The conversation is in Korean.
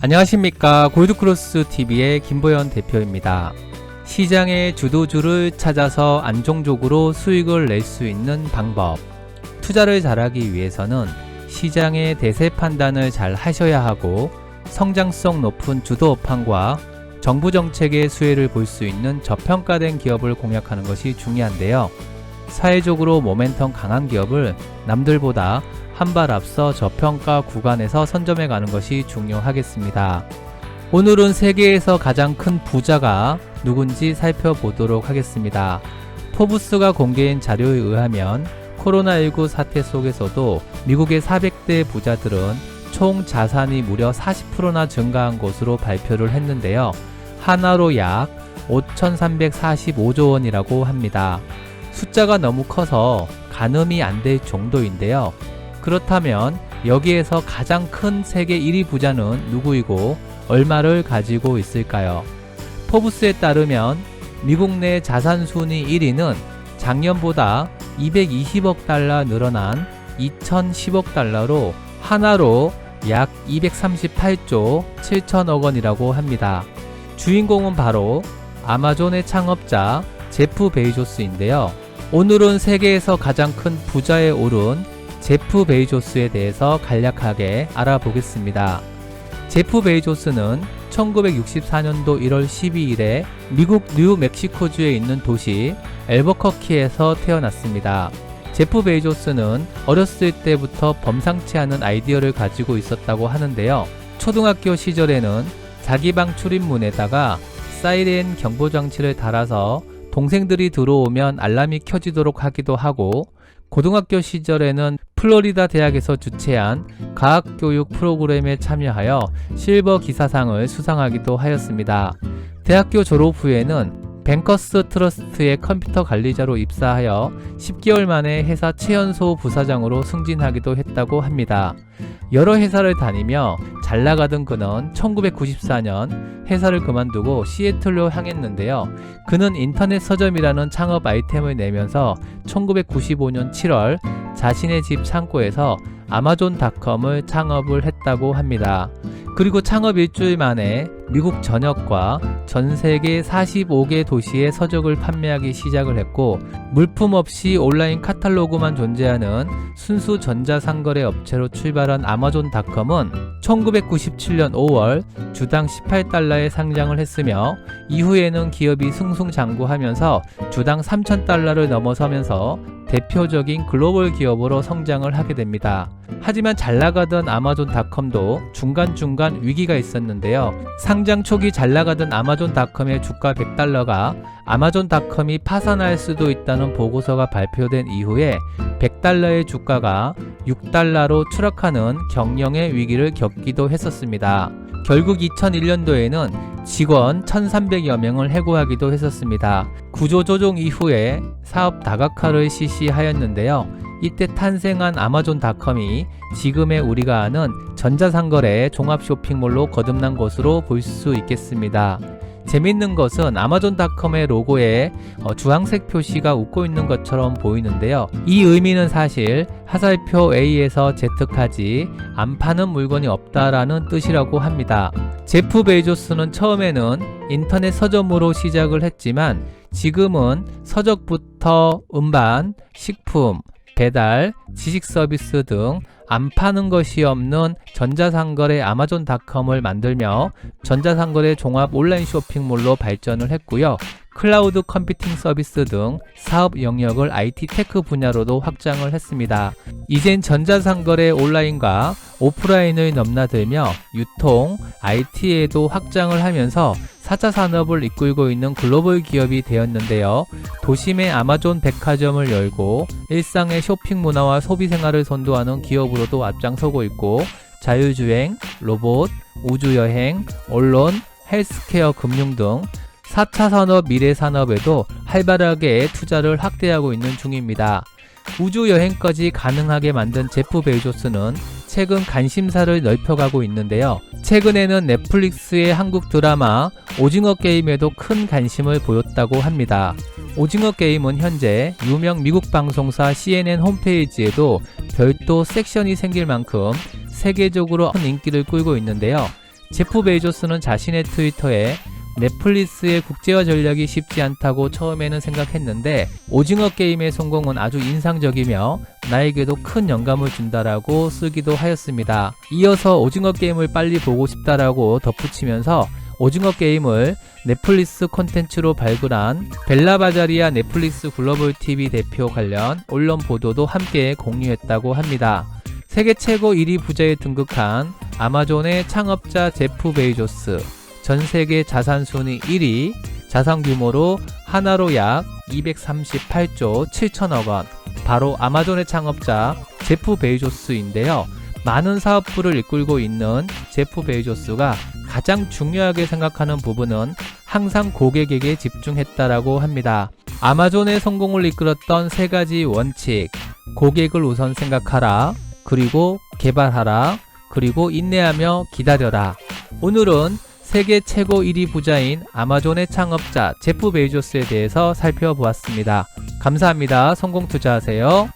안녕하십니까. 골드크로스TV의 김보현 대표입니다. 시장의 주도주를 찾아서 안정적으로 수익을 낼 수 있는 방법. 투자를 잘하기 위해서는 시장의 대세 판단을 잘 하셔야 하고 성장성 높은 주도 업황과 정부 정책의 수혜를 볼 수 있는 저평가된 기업을 공략하는 것이 중요한데요. 사회적으로 모멘텀 강한 기업을 남들보다 한 발 앞서 저평가 구간에서 선점해 가는 것이 중요하겠습니다. 오늘은 세계에서 가장 큰 부자가 누군지 살펴보도록 하겠습니다. 포브스가 공개한 자료에 의하면 코로나19 사태 속에서도 미국의 400대 부자들은 총 자산이 무려 40%나 증가한 것으로 발표를 했는데요. 하나로 약 5,345조 원이라고 합니다. 숫자가 너무 커서 가늠이 안 될 정도인데요. 그렇다면 여기에서 가장 큰 세계 1위 부자는 누구이고 얼마를 가지고 있을까요? 포브스에 따르면 미국 내 자산 순위 1위는 작년보다 220억 달러 늘어난 2,010억 달러로 하나로 약 238조 7천억 원이라고 합니다. 주인공은 바로 아마존의 창업자 제프 베이조스인데요. 오늘은 세계에서 가장 큰 부자에 오른 제프 베이조스에 대해서 간략하게 알아보겠습니다. 제프 베이조스는 1964년도 1월 12일에 미국 뉴멕시코주에 있는 도시 엘버커키에서 태어났습니다. 제프 베이조스는 어렸을 때부터 범상치 않은 아이디어를 가지고 있었다고 하는데요. 초등학교 시절에는 자기 방 출입문에다가 사이렌 경보장치를 달아서 동생들이 들어오면 알람이 켜지도록 하기도 하고, 고등학교 시절에는 플로리다 대학에서 주최한 과학교육 프로그램에 참여하여 실버 기사상을 수상하기도 하였습니다. 대학교 졸업 후에는 뱅커스 트러스트의 컴퓨터 관리자로 입사하여 10개월 만에 회사 최연소 부사장으로 승진하기도 했다고 합니다. 여러 회사를 다니며 잘 나가던 그는 1994년 회사를 그만두고 시애틀로 향했는데요. 그는 인터넷 서점이라는 창업 아이템을 내면서 1995년 7월 자신의 집 창고에서 아마존닷컴을 창업을 했다고 합니다. 그리고 창업 일주일 만에 미국 전역과 전 세계 45개 도시에 서적을 판매하기 시작을 했고, 물품 없이 온라인 카탈로그만 존재하는 순수 전자상거래 업체로 출발한 아마존닷컴은 1997년 5월 주당 18달러에 상장을 했으며, 이후에는 기업이 승승장구하면서 주당 3,000달러를 넘어서면서 대표적인 글로벌 기업으로 성장을 하게 됩니다. 하지만 잘 나가던 아마존닷컴도 중간중간 위기가 있었는데요. 상장 초기 잘 나가던 아마존닷컴의 주가 100달러가 아마존닷컴이 파산할 수도 있다는 보고서가 발표된 이후에 100달러의 주가가 6달러로 추락하는 경영의 위기를 겪기도 했었습니다. 결국 2001년도에는 직원 1,300여 명을 해고하기도 했었습니다. 구조조정 이후에 사업 다각화를 실시하였는데요. 이때 탄생한 아마존닷컴이 지금의 우리가 아는 전자상거래 종합 쇼핑몰로 거듭난 것으로 볼 수 있겠습니다. 재밌는 것은 아마존닷컴의 로고에 주황색 표시가 웃고 있는 것처럼 보이는데요. 이 의미는 사실 화살표 A에서 Z까지 안 파는 물건이 없다라는 뜻이라고 합니다. 제프 베이조스는 처음에는 인터넷 서점으로 시작을 했지만 지금은 서적부터 음반, 식품, 배달, 지식 서비스 등 안 파는 것이 없는 전자상거래 아마존닷컴을 만들며 전자상거래 종합 온라인 쇼핑몰로 발전을 했고요. 클라우드 컴퓨팅 서비스 등 사업 영역을 IT 테크 분야로도 확장을 했습니다. 이젠 전자상거래 온라인과 오프라인을 넘나들며 유통, IT에도 확장을 하면서 4차 산업을 이끌고 있는 글로벌 기업이 되었는데요. 도심에 아마존 백화점을 열고 일상의 쇼핑 문화와 소비 생활을 선도하는 기업으로도 앞장서고 있고, 자율주행, 로봇, 우주여행, 언론, 헬스케어, 금융 등 4차 산업 미래 산업에도 활발하게 투자를 확대하고 있는 중입니다. 우주여행까지 가능하게 만든 제프 베이조스는 최근 관심사를 넓혀가고 있는데요. 최근에는 넷플릭스의 한국 드라마 오징어 게임에도 큰 관심을 보였다고 합니다. 오징어 게임은 현재 유명 미국 방송사 CNN 홈페이지에도 별도 섹션이 생길 만큼 세계적으로 큰 인기를 끌고 있는데요. 제프 베이조스는 자신의 트위터에 넷플릭스의 국제화 전략이 쉽지 않다고 처음에는 생각했는데 오징어 게임의 성공은 아주 인상적이며 나에게도 큰 영감을 준다라고 쓰기도 하였습니다. 이어서 오징어 게임을 빨리 보고 싶다라고 덧붙이면서 오징어 게임을 넷플릭스 콘텐츠로 발굴한 벨라바자리아 넷플릭스 글로벌 TV 대표 관련 언론 보도도 함께 공유했다고 합니다. 세계 최고 1위 부자에 등극한 아마존의 창업자 제프 베이조스, 전 세계 자산 순위 1위, 자산 규모로 하나로 약 238조 7천억 원, 바로 아마존의 창업자 제프 베이조스인데요. 많은 사업부를 이끌고 있는 제프 베이조스가 가장 중요하게 생각하는 부분은 항상 고객에게 집중했다라고 합니다. 아마존의 성공을 이끌었던 세 가지 원칙, 고객을 우선 생각하라, 그리고 개발하라, 그리고 인내하며 기다려라. 오늘은 세계 최고 1위 부자인 아마존의 창업자 제프 베이조스에 대해서 살펴보았습니다. 감사합니다. 성공 투자하세요.